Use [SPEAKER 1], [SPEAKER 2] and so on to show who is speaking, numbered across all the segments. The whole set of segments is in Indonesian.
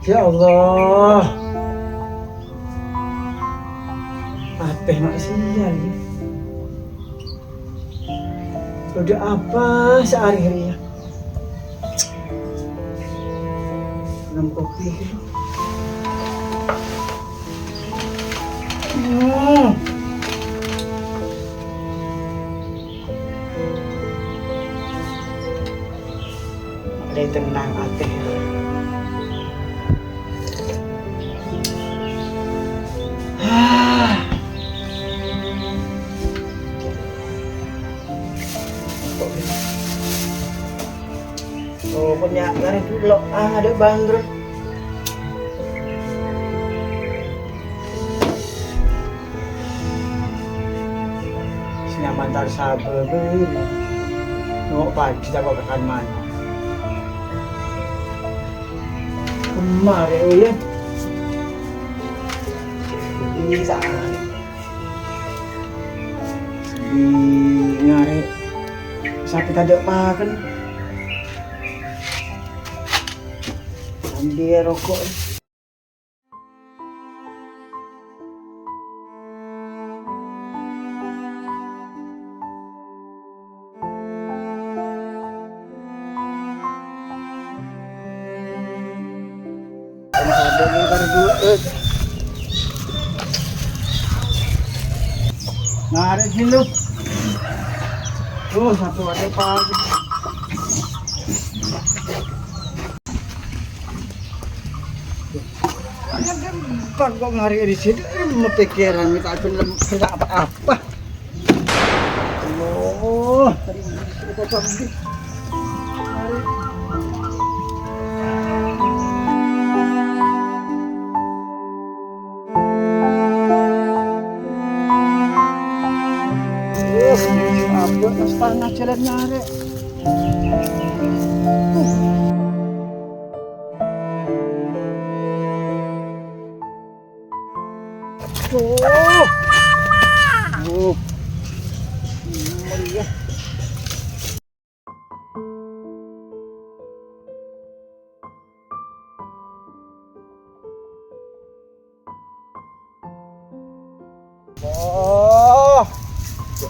[SPEAKER 1] Ya Allah. Ateh mak sial. Udah apa sehari-hari ya? Minum kopi gitu. Ada tenang Ateh. Oh, punya dari dulu ada bandrol. Sinyaman tar sabar begini. Nunggu pagi kita kok kekan mana? Kemarin ya. Bisa. Di ngare sakit ada makan. Ambil rokok. Nah, ada sini. Tuh, satu ada pagi. Kan kok ngari di sini pikiran kita belum tidak apa-apa. Oh, tadi kita coba. Apa setengah jalan nyari. Meriah. Oh,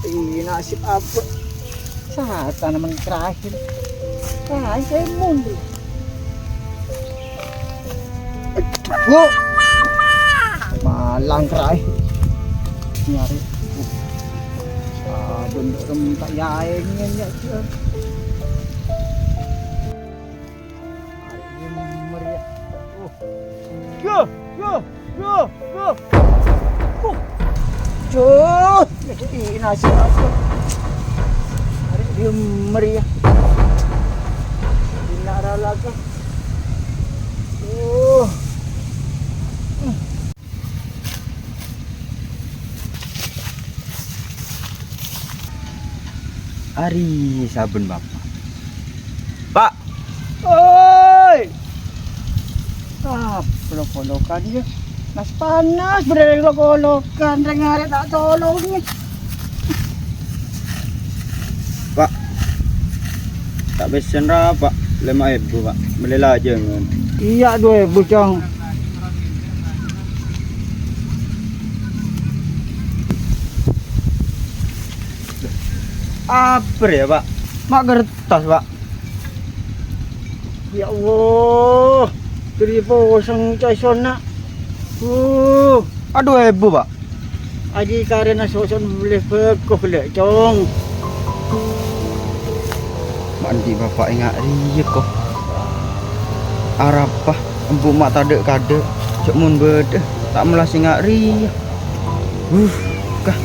[SPEAKER 1] ini nasib apa? Saat tanaman terakhir. Saya mundur. Aduh, malang terakhir. Nyari. Dondok tak yaengin ya sih. Hari ini meriah. Yo. Cus, jadi nasi apa? Hari ini meriah. Dinara lagi. Ari sabun bapak. Pak. Oi. Pelok-pelokan ya. Mas panas berada pelok-pelokan. Rengare tak tolongnya. Pak. Tak besen ra pak. 5.000 pak. Beli aja ngan. Iya 2.000 cong. Apa ya pak? Mak kertas pak. Ya Allah, 3.000 caisona. Aduh ibu pak. Aji karena soson boleh pekoh lek cong. Mandi bapak ingat riye kok. Arapah empu mak tadek kade. Cek mun bede tak melas ingat riye. Kah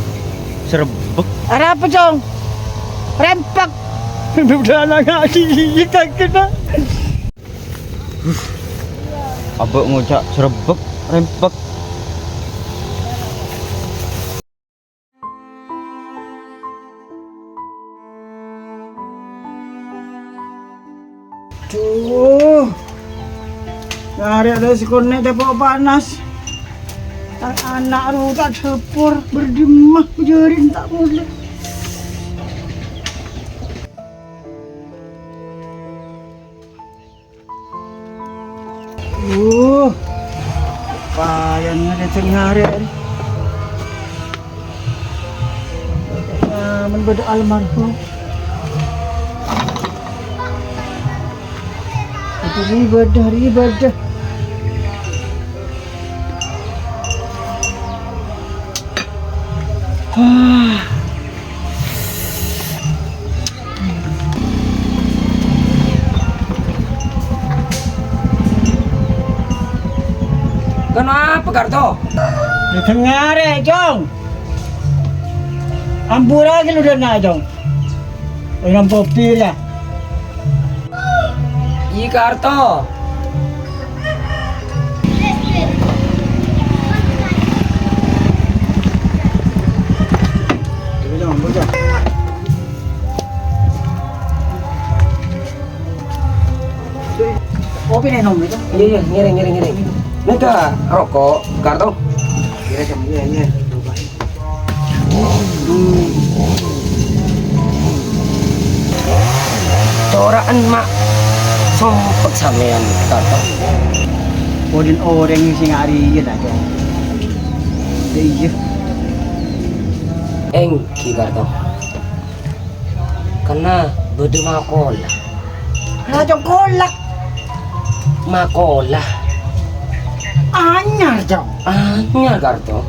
[SPEAKER 1] serebek. Arapa cong? Rempak. Udah anak lagi tak kena. Abang ngocak serebek, rempak. Tuh. Hari ada si konek tepok panas. Anak lu tak sepur berdimah jerin tak boleh. Orangnya ada tengah hari. Menbeda almarhum. Itu ribadah.
[SPEAKER 2] Kenapa Karto?
[SPEAKER 1] Di tengah hari, Jong. Ampura lagi lu na, Jong. Dengan popi lah.
[SPEAKER 2] Iya Karto.
[SPEAKER 1] Kopi nih nom itu.
[SPEAKER 2] Iya, ngiring. Neka rokok Karto.
[SPEAKER 1] Kira jam iya.
[SPEAKER 2] Coraan mak sompet sampean Karto.
[SPEAKER 1] Odin orang yang sing hari ya dah, Jong. Iya.
[SPEAKER 2] Engki Karto. Karena bede makola.
[SPEAKER 1] Raja kolak.
[SPEAKER 2] Makola.
[SPEAKER 1] Anyar, Jong.
[SPEAKER 2] Anyar Karto.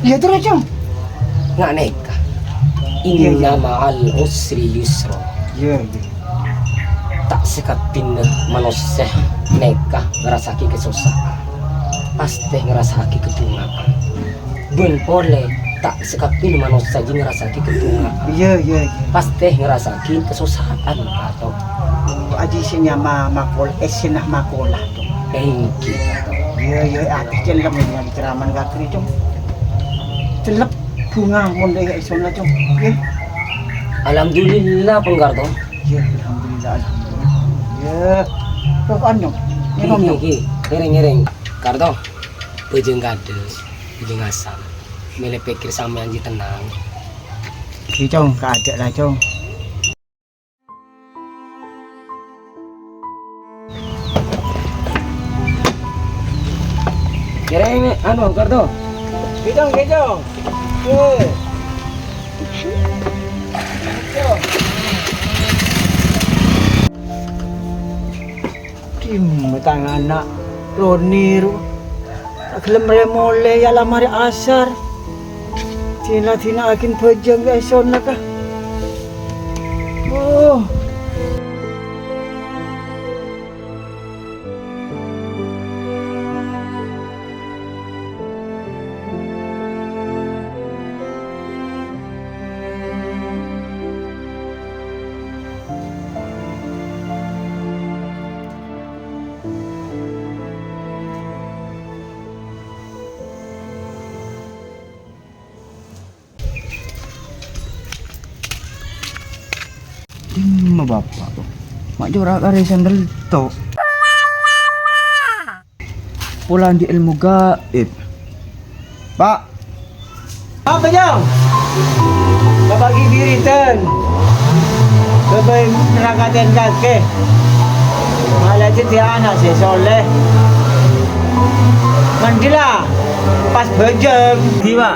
[SPEAKER 1] Iya terus, Jong.
[SPEAKER 2] Nggak neka.
[SPEAKER 1] Iya, iya.
[SPEAKER 2] Inna ma'al usri yusra.
[SPEAKER 1] Iya.
[SPEAKER 2] Tak sekapin manusia neka ngerasaki kesusahan. Pasti ngerasaki ketungaan. Ben boleh tak sekapin manusia jadi ngerasaki ketungaan.
[SPEAKER 1] Iya.
[SPEAKER 2] Pasti ngerasaki kesusahan atau
[SPEAKER 1] Aji sinya makol, sinah makolah, Jong.
[SPEAKER 2] engki atau
[SPEAKER 1] Iya, ati celem ini yang ceraman kakri, Jong. Celep bunga monde isona, Jong. Iya.
[SPEAKER 2] alhamdulillah penggarto.
[SPEAKER 1] Iya, alhamdulillah. Iya. Rokokan, Jong. Minum, Jong.
[SPEAKER 2] Ngereng Karto bejeng kade bejeng asam milih pikir sama yang tenang.
[SPEAKER 1] Iya, Jong, keadaan lah, Jong.
[SPEAKER 2] Ngereng anu Karto.
[SPEAKER 1] Kejong. Kim matang anak Roni ru. Aklem remole ya lamari asar. Tina akin pejang guys son ka. Oh. Dimma bapak tuh. Mak jorak kare sandal to. Pulang di ilmu gaib. Pak. Apa jam? Bapak gigi return. Bapak nerakatin kake. Malah jadi anak saya soleh. Mandila pas bejeng. Tiba.